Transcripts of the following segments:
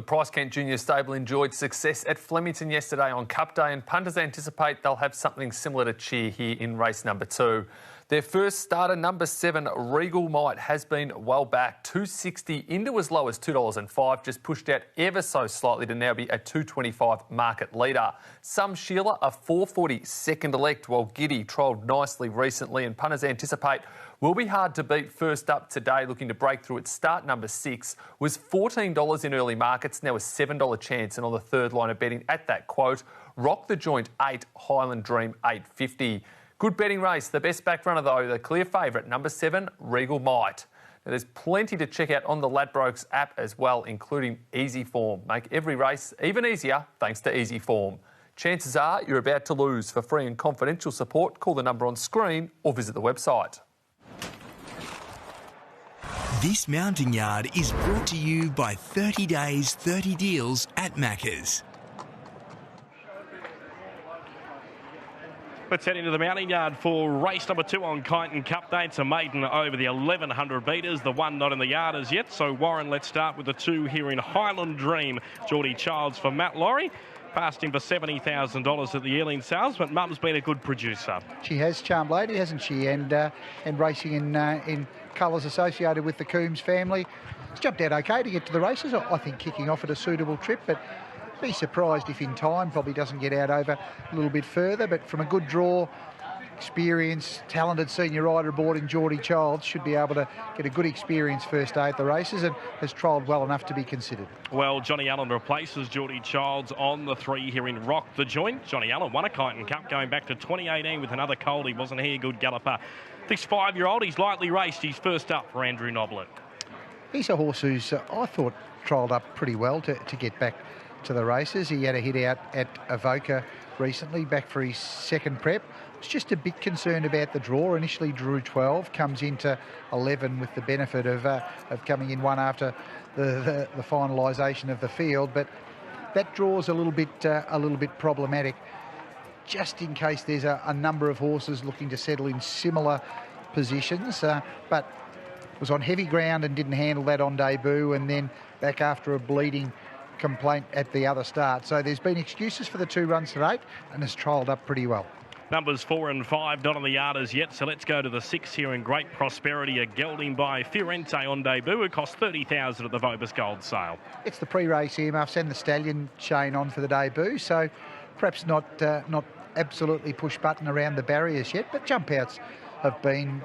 Price Kent Junior Stable enjoyed success at Flemington yesterday on Cup Day, and punters anticipate they'll have something similar to cheer here in race number 2. Their first starter, number 7, Regal Might, has been well back. $2.60 into as low as $2.05, just pushed out ever so slightly to now be a $2.25 market leader. Some Sheila, a $4.40 second elect, while Giddy trialled nicely recently, and punters anticipate will be hard to beat. First up today, looking to break through its start, number 6, was $14 in early markets, now a $7 chance, and on the third line of betting at that quote, Rock the Joint 8, Highland Dream 8.50. Good betting race. The best back runner, though, the clear favourite, number 7, Regal Might. Now, there's plenty to check out on the Ladbrokes app as well, including Easy Form. Make every race even easier thanks to Easy Form. Chances are you're about to lose. For free and confidential support, call the number on screen or visit the website. This mounting yard is brought to you by 30 Days, 30 Deals at Macca's. Let's head into the mounting yard for race number 2 on Kyneton Cup Day. It's a maiden over the 1,100 metres. The one not in the yard as yet. So, Warren, let's start with the 2 here in Highland Dream. Geordie Childs for Matt Laurie. Passed him for $70,000 at the yearling sales, but Mum's been a good producer. She has, Charmed Lady, hasn't she? And racing in colours associated with the Coombs family. It's jumped out okay to get to the races. I think kicking off at a suitable trip, but be surprised if in time probably doesn't get out over a little bit further. But from a good draw, experience, talented senior rider aboard in Geordie Childs should be able to get a good experience first day at the races and has trialled well enough to be considered. Well, Johnny Allen replaces Geordie Childs on the 3 here in Rock the Joint. Johnny Allen won a Kyneton Cup going back to 2018 with another colt. He wasn't he a good galloper? This 5-year-old, he's lightly raced. He's first up for Andrew Noblet. He's a horse who's, I thought, trialled up pretty well to get back to the races. He had a hit out at Avoca recently, back for his second prep. Was just a bit concerned about the draw. Initially drew 12, comes into 11 with the benefit of coming in one after the finalisation of the field. But that draw's a little bit problematic, just in case there's a number of horses looking to settle in similar positions. But was on heavy ground and didn't handle that on debut, and then back after a bleeding complaint at the other start. So there's been excuses for the 2 runs to 8 and has trialled up pretty well. Numbers 4 and 5 not on the yard as yet, so let's go to the 6 here in Great Prosperity, a gelding by Fiorente on debut. It cost $30,000 at the Vobis Gold sale. It's the pre-race earmuffs and the stallion chain on for the debut, so perhaps not absolutely push button around the barriers yet, but jump outs have been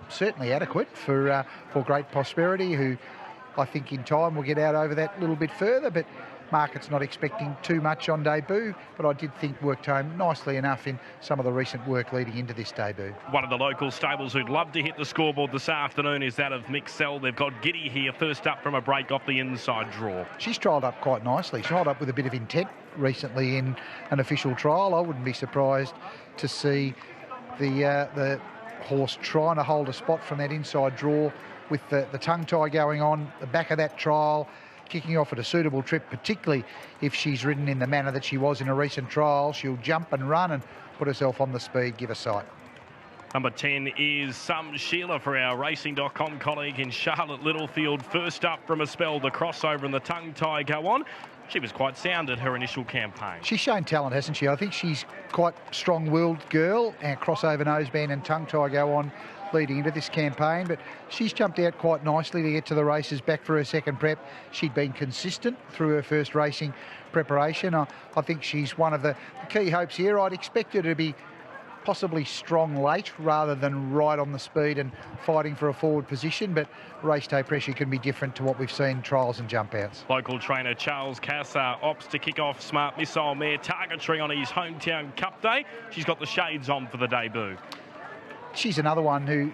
certainly adequate for Great Prosperity, who I think in time we'll get out over that little bit further, but market's not expecting too much on debut, but I did think worked home nicely enough in some of the recent work leading into this debut. One of the local stables who'd love to hit the scoreboard this afternoon is that of Mixell. They've got Giddy here, first up from a break off the inside draw. She's trialled up quite nicely. She trialled up with a bit of intent recently in an official trial. I wouldn't be surprised to see the horse trying to hold a spot from that inside draw with the tongue tie going on, the back of that trial, kicking off at a suitable trip, particularly if she's ridden in the manner that she was in a recent trial. She'll jump and run and put herself on the speed, give a sight. Number 10 is Some Sheila for our Racing.com colleague in Charlotte Littlefield. First up from a spell, the crossover and the tongue tie go on. She was quite sound at her initial campaign. She's shown talent, hasn't she? I think she's quite strong-willed girl, and crossover noseband and tongue tie go on leading into this campaign, but she's jumped out quite nicely to get to the races, back for her second prep. She'd been consistent through her first racing preparation. I think she's one of the key hopes here. I'd expect her to be possibly strong late rather than right on the speed and fighting for a forward position, but race day pressure can be different to what we've seen trials and jump outs. Local trainer Charles Cassar opts to kick off Smart Missile mare Targetry on his hometown Cup Day. She's got the shades on for the debut. She's another one who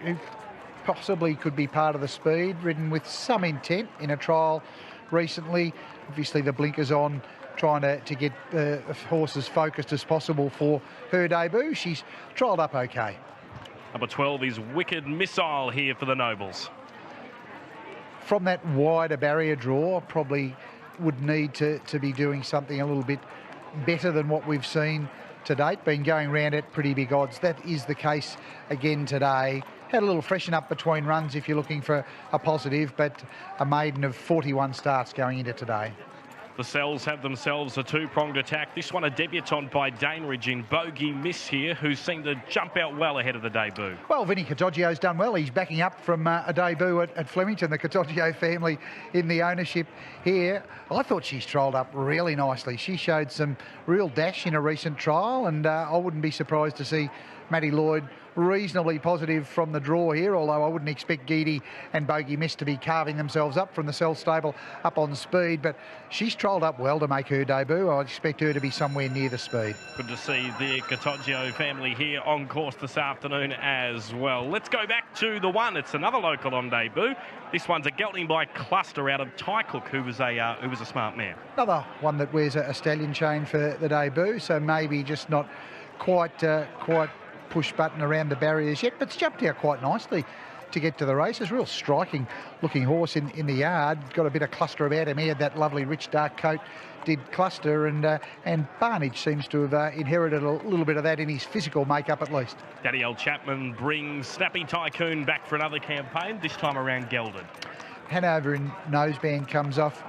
possibly could be part of the speed, ridden with some intent in a trial recently. Obviously the blinkers on, trying to get the horse as focused as possible for her debut. She's trialled up okay. Number 12 is Wicked Missile here for the Nobles. From that wider barrier draw, probably would need to be doing something a little bit better than what we've seen to date, been going round at pretty big odds. That is the case again today. Had a little freshen up between runs if you're looking for a positive, but a maiden of 41 starts going into today. The Cells have themselves a two-pronged attack. This one a debutant by Daneridge in Bogey Miss here, who seemed to jump out well ahead of the debut. Well, Vinny Catoggio's done well. He's backing up from a debut at Flemington, the Catoggio family in the ownership here. I thought she's trialled up really nicely. She showed some real dash in a recent trial, and I wouldn't be surprised to see Matty Lloyd reasonably positive from the draw here, although I wouldn't expect Geedy and Bogey Miss to be carving themselves up from the Cell stable up on speed, but she's trialled up well to make her debut. I expect her to be somewhere near the speed. Good to see the Catoggio family here on course this afternoon as well. Let's go back to the one. It's another local on debut. This one's a gelding by Cluster out of Tycook, who was a smart man. Another one that wears a stallion chain for the debut, so maybe just not quite push button around the barriers yet, but it's jumped out quite nicely to get to the races. Real striking looking horse in the yard. Got a bit of cluster about him. He had that lovely rich dark coat, did Cluster, and Barnage seems to have inherited a little bit of that in his physical makeup at least. Daddy L. Chapman brings Snappy Tycoon back for another campaign, this time around gelded. Hanover in Noseband comes off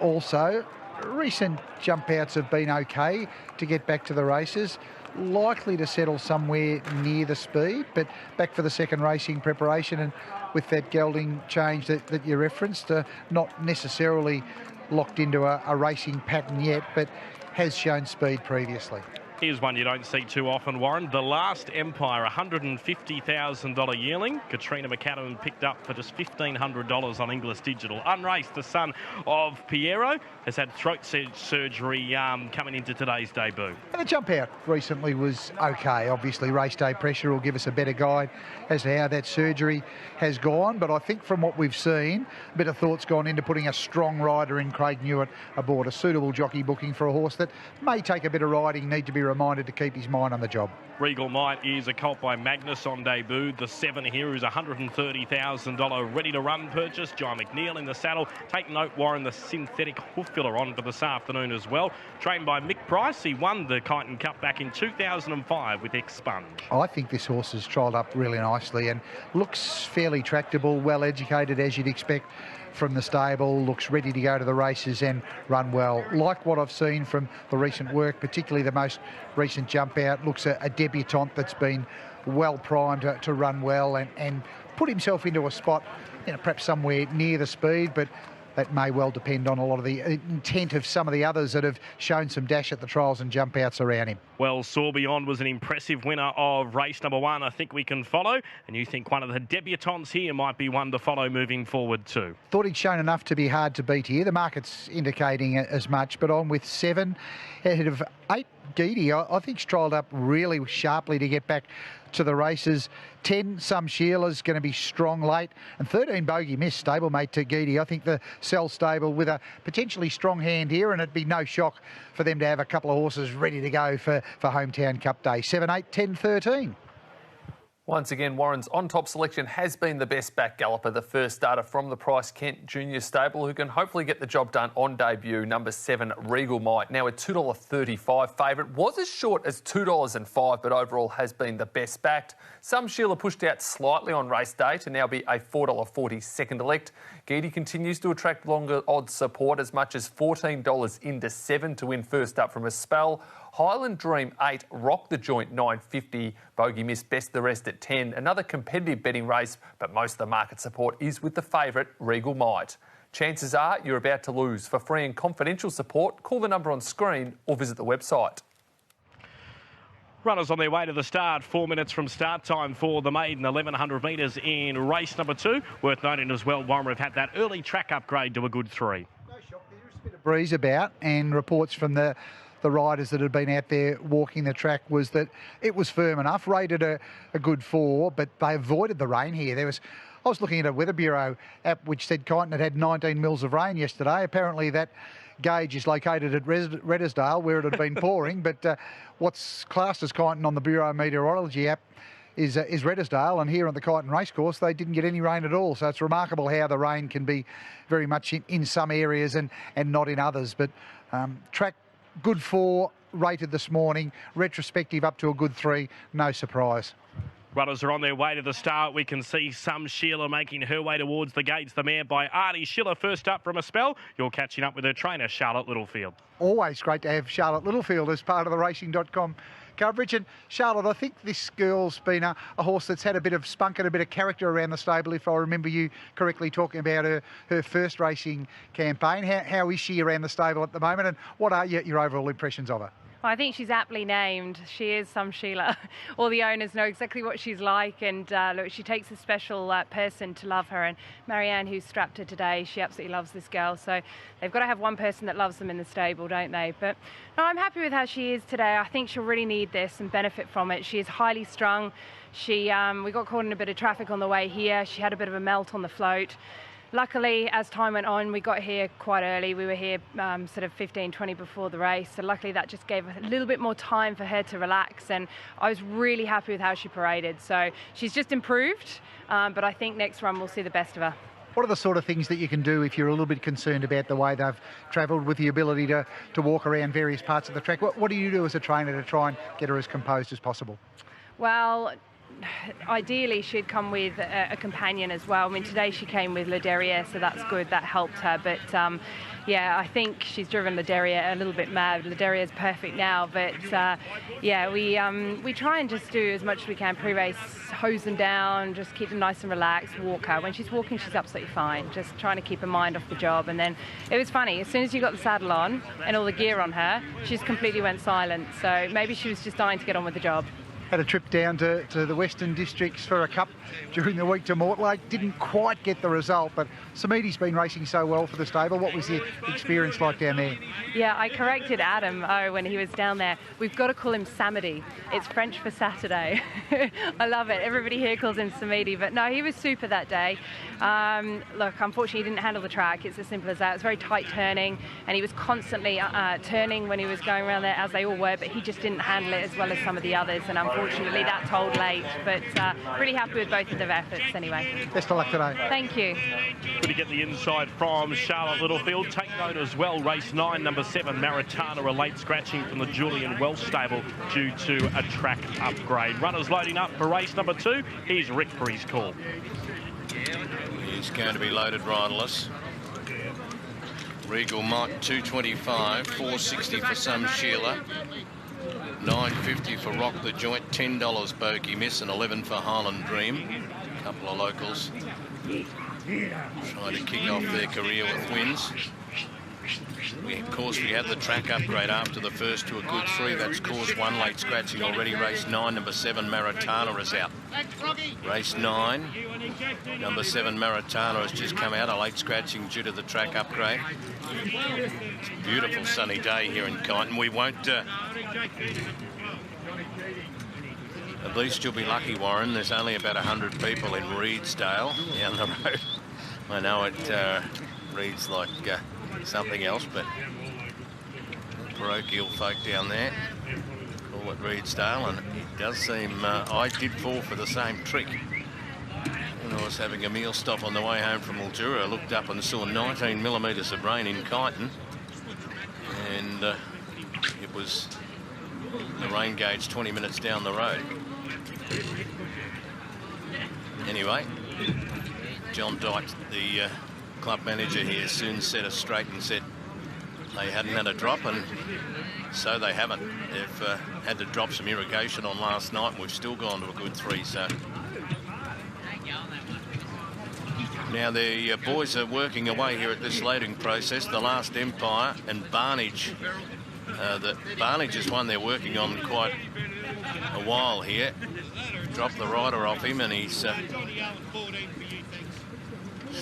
also. Recent jump outs have been okay to get back to the races. Likely to settle somewhere near the speed, but back for the second racing preparation, and with that gelding change that you referenced, not necessarily locked into a racing pattern yet, but has shown speed previously. Here's one you don't see too often, Warren. The Last Empire, $150,000 yearling. Katrina McAdam picked up for just $1,500 on Inglis Digital. Unraced, the son of Piero, has had throat surgery coming into today's debut. And the jump out recently was okay. Obviously, race day pressure will give us a better guide as to how that surgery has gone. But I think from what we've seen, a bit of thought's gone into putting a strong rider in Craig Newitt aboard, a suitable jockey booking for a horse that may take a bit of riding, need to be reminded to keep his mind on the job. Regal Might is a colt by Magnus on debut. The 7 here is $130,000 ready-to-run purchase. John McNeil in the saddle. Take note, Warren, the synthetic hoof filler on for this afternoon as well. Trained by Mick Price. He won the Kyneton Cup back in 2005 with Expunge. I think this horse has trialled up really nicely and looks fairly tractable, well educated as you'd expect from the stable, looks ready to go to the races and run well. Like what I've seen from the recent work, particularly the most recent jump out, looks a debutant that's been well primed to run well and put himself into a spot, perhaps somewhere near the speed, but that may well depend on a lot of the intent of some of the others that have shown some dash at the trials and jump outs around him. Well, Soar Beyond was an impressive winner of race number 1. I think we can follow, and you think one of the debutants here might be one to follow moving forward too. Thought he'd shown enough to be hard to beat here. The market's indicating as much, but on with 7 ahead of 8. Geedy, I think, trialled up really sharply to get back to the races. 10, Some Sheila's going to be strong late, and 13, Bogey Miss, stablemate to Geedy. I think the Cell stable with a potentially strong hand here, and it'd be no shock for them to have a couple of horses ready to go for Hometown Cup Day. 7, 8, 10, 13. Once again, Warren's on-top selection has been the best back galloper, the first starter from the Price Kent Junior stable, who can hopefully get the job done on debut. Number 7, Regal Might, now a $2.35 favourite. Was as short as $2.05, but overall has been the best backed. Some Sheila pushed out slightly on race day to now be a $4.40 second elect. Geedy continues to attract longer odds support, as much as $14 into 7 to win first up from a spell. Highland Dream 8, Rock the Joint $9.50, Bogey Miss Best the Rest at 10. Another competitive betting race, but most of the market support is with the favourite, Regal Might. Chances are you're about to lose. For free and confidential support, call the number on screen or visit the website. Runners on their way to the start, 4 minutes from start time for the maiden, 1,100 metres in race number 2. Worth noting as well, Warren have had that early track upgrade to a good 3. No shock, there's a bit of breeze about, and reports from the riders that had been out there walking the track was that it was firm enough, rated a good 4, but they avoided the rain here. I was looking at a Weather Bureau app which said Kyneton had 19 mils of rain yesterday. Apparently that gauge is located at Reddersdale, where it had been pouring, but what's classed as Kyneton on the Bureau Meteorology app is Reddersdale, and here on the Kyneton Racecourse they didn't get any rain at all. So it's remarkable how the rain can be very much in some areas and not in others. But track good 4 rated this morning, retrospective up to a good 3, no surprise. Runners are on their way to the start. We can see Some Sheila making her way towards the gates. The mare by Artie Schiller first up from a spell. You're catching up with her trainer, Charlotte Littlefield. Always great to have Charlotte Littlefield as part of the racing.com coverage. And Charlotte, I think this girl's been a horse that's had a bit of spunk and a bit of character around the stable, if I remember you correctly talking about her first racing campaign. How is she around the stable at the moment, and what are your overall impressions of her? Well, I think she's aptly named. She is Some Sheila. All the owners know exactly what she's like, and look, she takes a special person to love her. And Marianne, who's strapped her today, she absolutely loves this girl. So they've got to have one person that loves them in the stable, don't they? But no, I'm happy with how she is today. I think she'll really need this and benefit from it. She is highly strung. We got caught in a bit of traffic on the way here. She had a bit of a melt on the float. Luckily, as time went on, we got here quite early. We were here sort of 15, 20 before the race. So luckily that just gave a little bit more time for her to relax. And I was really happy with how she paraded. So she's just improved, but I think next run we'll see the best of her. What are the sort of things that you can do if you're a little bit concerned about the way they've travelled, with the ability to walk around various parts of the track? What do you do as a trainer to try and get her as composed as possible? Well, ideally she'd come with a companion as well. I mean, today she came with Le Derriere, so that's good, that helped her. But yeah, I think she's driven Le Derriere a little bit mad. Le Derriere's perfect now, but yeah, we try and just do as much as we can pre-race, hose them down, just keep them nice and relaxed, walk her. When she's walking, she's absolutely fine, just trying to keep her mind off the job. And then it was funny, as soon as you got the saddle on and all the gear on her, she just completely went silent. So maybe she was just dying to get on with the job. Had a trip down to the Western Districts for a cup during the week to Mortlake. Didn't quite get the result, but Samidi's been racing so well for the stable. What was the experience like down there? Yeah, I corrected Adam when he was down there. We've got to call him Samedi. It's French for Saturday. I love it. Everybody here calls him Samidi, but no, he was super that day. Look, unfortunately, he didn't handle the track. It's as simple as that. It was very tight turning, and he was constantly turning when he was going around there, as they all were, but he just didn't handle it as well as some of the others, and unfortunately that told late. But really happy with both of their efforts anyway. Best of luck today. Thank you. Good to get the inside from Charlotte Littlefield. Take note as well, race 9, number 7, Maritana, a late scratching from the Julian Welsh stable due to a track upgrade. Runners loading up for race number 2. Here's Rick for his call. He's going to be loaded riderless. Regal Mike 225, 460 for Some Sheila, 950 for Rock the Joint, $10 Bogey Miss, and 11 for Highland Dream. A couple of locals trying to kick off their career with wins. Of course, we had the track upgrade after the first to a good 3. That's caused 1 late scratching already. Race 9, number 7, Maritana is out. Race 9, number 7, Maritana has just come out, a late scratching due to the track upgrade. It's a beautiful sunny day here in Kyneton. We won't... at least you'll be lucky, Warren. There's only about 100 people in Reedsdale down the road. I know it reads like... something else, but parochial folk down there call it Reedsdale, and it does seem I did fall for the same trick when I was having a meal stop on the way home from Mildura. I looked up and saw 19 millimetres of rain in Kyneton, and it was the rain gauge 20 minutes down the road. Anyway, John Dyke, the club manager here, soon set us straight and said they hadn't had a drop, and so they haven't. They've had to drop some irrigation on last night, and we've still gone to a good 3. So now the boys are working away here at this loading process. The Last Empire and Barnage. Barnage is one they're working on quite a while here. Dropped the rider off him, and he's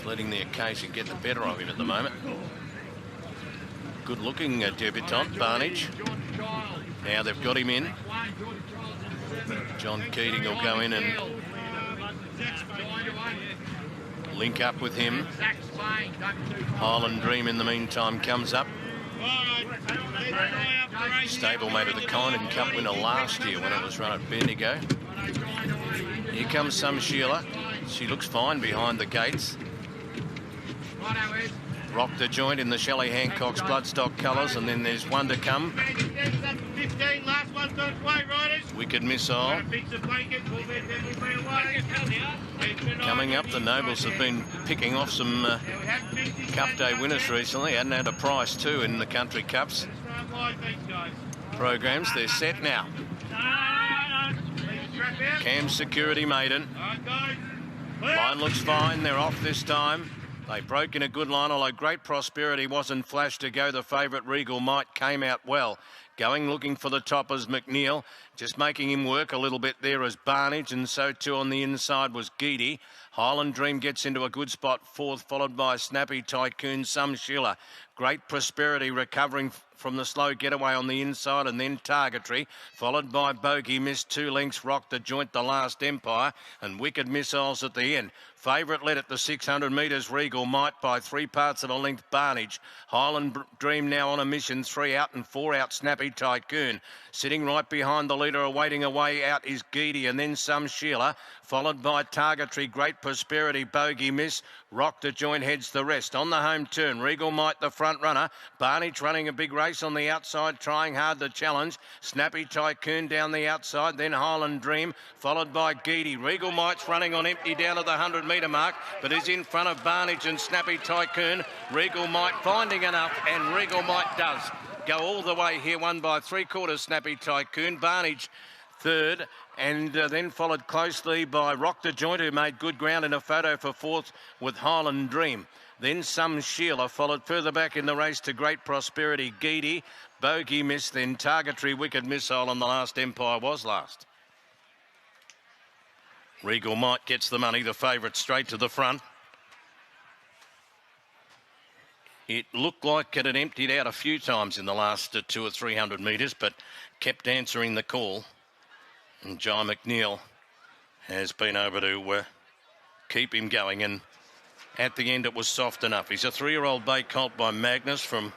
letting the occasion get the better of him at the moment. Good looking debutant, Barnage. Now they've got him in. John Keating will go in and link up with him. Highland Dream in the meantime comes up. Stablemate of the Kyneton Cup winner last year when it was run at Bendigo. Here comes Some Sheila. She looks fine behind the gates. Rock the Joint in the Shelley Hancock's bloodstock colours, and then there's one to come. Wicked Missile. Coming up, the Nobles have been picking off some Cup Day winners recently. Hadn't had a price too in the Country Cups programs. They're set now. Cam Security Maiden. Line looks fine. They're off this time. They broke in a good line, although Great Prosperity wasn't flash to go. The favourite Regal Might came out well. Going, looking for the toppers, McNeil. Just making him work a little bit there as Barnage, and so too on the inside was Geedy. Highland Dream gets into a good spot, fourth, followed by Snappy Tycoon, Some Sheila. Great Prosperity recovering from the slow getaway on the inside, and then Targetry, followed by Bogey, missed 2 lengths, Rock the Joint, The Last Empire, and Wicked Missiles at the end. Favourite led at the 600 metres, Regal Might by 3 parts of a length, Barnage. Highland Dream now on a mission, 3 out and 4 out, Snappy Tycoon. Sitting right behind the leader, awaiting a way out is Geedy, and then Some Sheila, followed by Targetry, Great Prosperity, Bogey Miss, Rock the Joint heads the rest. On the home turn, Regal Might the front runner, Barnage running a big race on the outside, trying hard to challenge. Snappy Tycoon down the outside, then Highland Dream, followed by Geedy. Regal Might's running on empty down at the 100 metre mark, but is in front of Barnage and Snappy Tycoon. Regal Might finding enough, and Regal Might does go all the way here, won by 3/4 Snappy Tycoon. Barnage third, and then followed closely by Rock the Joint, who made good ground in a photo for fourth with Highland Dream. Then Some Sheila, followed further back in the race to Great Prosperity, Geedy, Bogey Miss, then Targetry, Wicked Missile, and The Last Empire was last. Regal Might gets the money, the favourite, straight to the front. It looked like it had emptied out a few times in the last 200 or 300 metres, but kept answering the call. And Jai McNeil has been able to keep him going, and at the end it was soft enough. He's a 3-year-old bay colt by Magnus from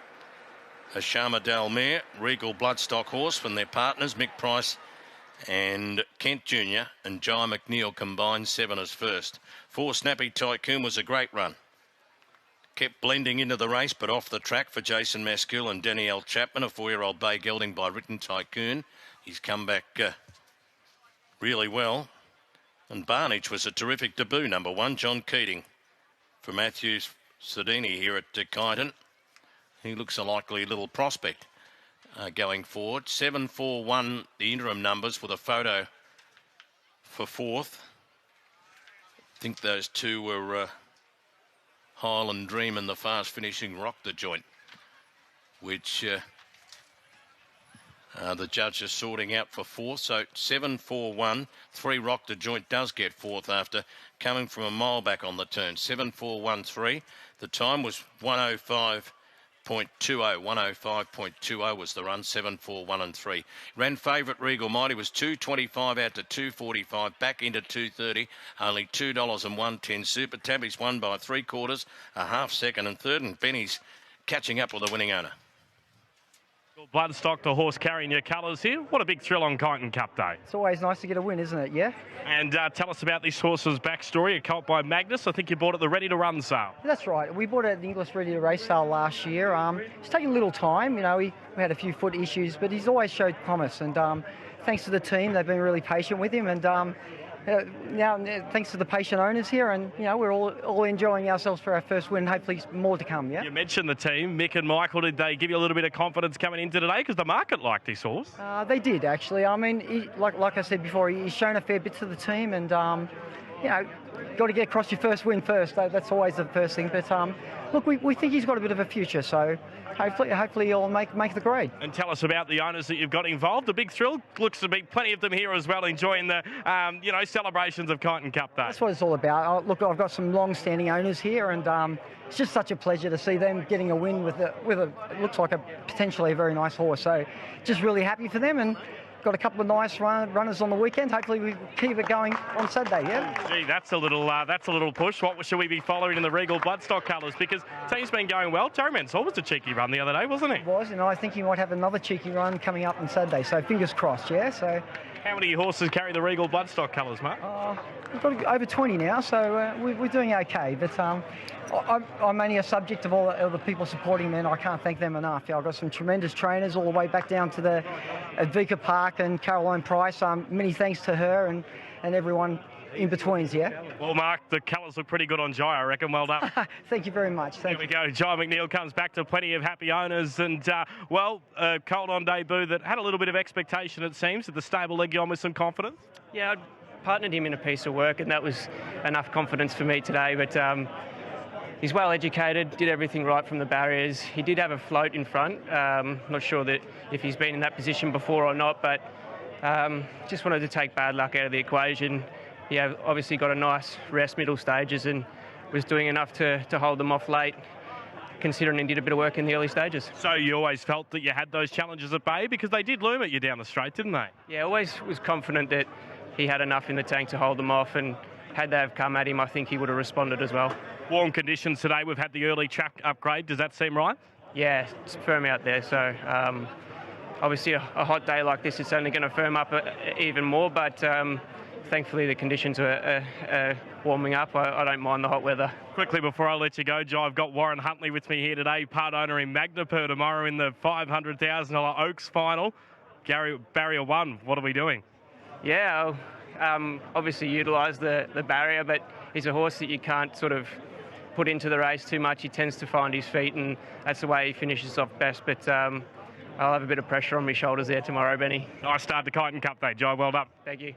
a Sharmadale mare, Regal Bloodstock horse from their partners, Mick Price and Kent Jr., and Jai McNeil combined 7 as first. 4 Snappy Tycoon was a great run. Kept blending into the race, but off the track for Jason Maskell and Danielle Chapman, a 4-year-old bay gelding by Written Tycoon. He's come back really well. And Barnage was a terrific debut, number 1, John Keating, for Matthews Sedini here at Kyneton. He looks a likely little prospect going forward. 7-4-1, the interim numbers, with a photo for fourth. I think those two were Highland Dream and the fast finishing Rock the Joint, which the judge is sorting out for fourth. So 7-4-1, 3 Rock the Joint does get fourth after coming from a mile back on the turn. 7-4-1-3. The time was 105.20. 105.20 was the run. 7-4-1-3. Ran favourite Regal Mighty, was 2.25 out to 2.45, back into 2.30, only $2.01. Super Tabby's won by 3/4, a half second and third, and Benny's catching up with the winning owner. Bloodstock, the horse carrying your colours here. What a big thrill on Kyneton Cup Day. It's always nice to get a win, isn't it? Yeah. And tell us about this horse's backstory. A colt by Magnus. I think you bought it at the Ready to Run sale. That's right. We bought it at the English Ready to Race sale last year. It's taken a little time. You know, we had a few foot issues, but he's always showed promise. And thanks to the team, they've been really patient with him. And now, thanks to the patient owners here, and you know, we're all enjoying ourselves for our first win. Hopefully, more to come. Yeah. You mentioned the team, Mick and Michael. Did they give you a little bit of confidence coming into today? Because the market liked this horse. They did actually. I mean, like I said before, he's shown a fair bit to the team, and you know, got to get across your first win first. That's always the first thing. But look, we think he's got a bit of a future. So hopefully he'll make the grade. And tell us about the owners that you've got involved. A big thrill. Looks to be plenty of them here as well, enjoying the celebrations of Kyneton Cup Day. That's what it's all about. Look, I've got some long-standing owners here, and it's just such a pleasure to see them getting a win with a looks like a potentially a very nice horse. So just really happy for them, and got a couple of nice runners on the weekend. Hopefully we keep it going on Saturday. Yeah. Gee, that's a little push. What should we be following in the Regal Bloodstock colours? Because team's been going well. Terry Mansell was a cheeky run the other day, wasn't he? It was, and I think he might have another cheeky run coming up on Saturday. So fingers crossed. Yeah. So How many horses carry the Regal bloodstock colours, Mark? We've got over 20 now, so we're doing okay. But I'm only a subject of all the people supporting me, and I can't thank them enough. I've got some tremendous trainers all the way back down to the Advika Park and Caroline Price. Many thanks to her and everyone in betweens, yeah? Well, Mark, the colours look pretty good on Jai, I reckon. Well done. Thank you very much. Here we go. Jai McNeil comes back to plenty of happy owners and, a colt on debut that had a little bit of expectation, it seems. Did the stable leg you on with some confidence? Yeah, I partnered him in a piece of work, and that was enough confidence for me today. But he's well educated, did everything right from the barriers. He did have a float in front. Not sure that if he's been in that position before or not, but just wanted to take bad luck out of the equation. Yeah, obviously got a nice rest middle stages and was doing enough to hold them off late, considering he did a bit of work in the early stages. So you always felt that you had those challenges at bay, because they did loom at you down the straight, didn't they? Yeah, always was confident that he had enough in the tank to hold them off, and had they have come at him, I think he would have responded as well. Warm conditions today. We've had the early track upgrade. Does that seem right? Yeah, it's firm out there, so obviously a hot day like this, it's only going to firm up even more, but thankfully the conditions are warming up. I don't mind the hot weather. Quickly before I let you go, Jai, I've got Warren Huntley with me here today, part owner in Magnapur tomorrow in the $500,000 Oaks final. Barrier 1, what are we doing? Yeah, obviously utilise the barrier, but he's a horse that you can't sort of put into the race too much. He tends to find his feet, and that's the way he finishes off best. But I'll have a bit of pressure on my shoulders there tomorrow, Benny. Nice start to Kyneton Cup Day, Jai. Well done. Thank you.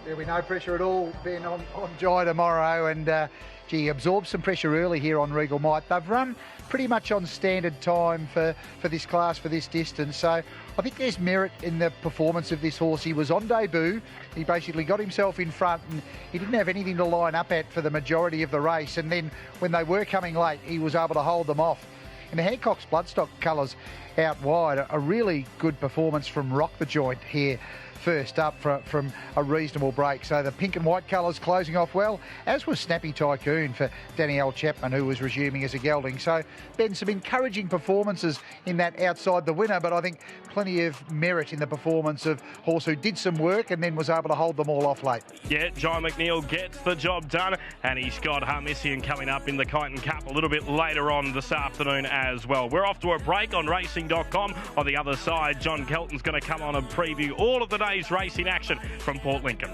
There'll be no pressure at all being on Jai tomorrow, and he absorbed some pressure early here on Regal Might. They've run pretty much on standard time for this class, for this distance, so I think there's merit in the performance of this horse. He was on debut, he basically got himself in front, and he didn't have anything to line up at for the majority of the race, and then when they were coming late, he was able to hold them off. In the Hancock's bloodstock colours out wide, a really good performance from Rock the Joint here first up from a reasonable break. So the pink and white colours closing off well, as was Snappy Tycoon for Danielle Chapman, who was resuming as a gelding. So, Ben, some encouraging performances in that outside the winner, but I think plenty of merit in the performance of horse who did some work and then was able to hold them all off late. Yeah, Jai McNeil gets the job done, and he's got Harmissian coming up in the Kyneton Cup a little bit later on this afternoon as well. We're off to a break on racing.com. On the other side, John Kelton's going to come on and preview all of the day's racing action from Port Lincoln.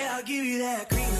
I'll give you that green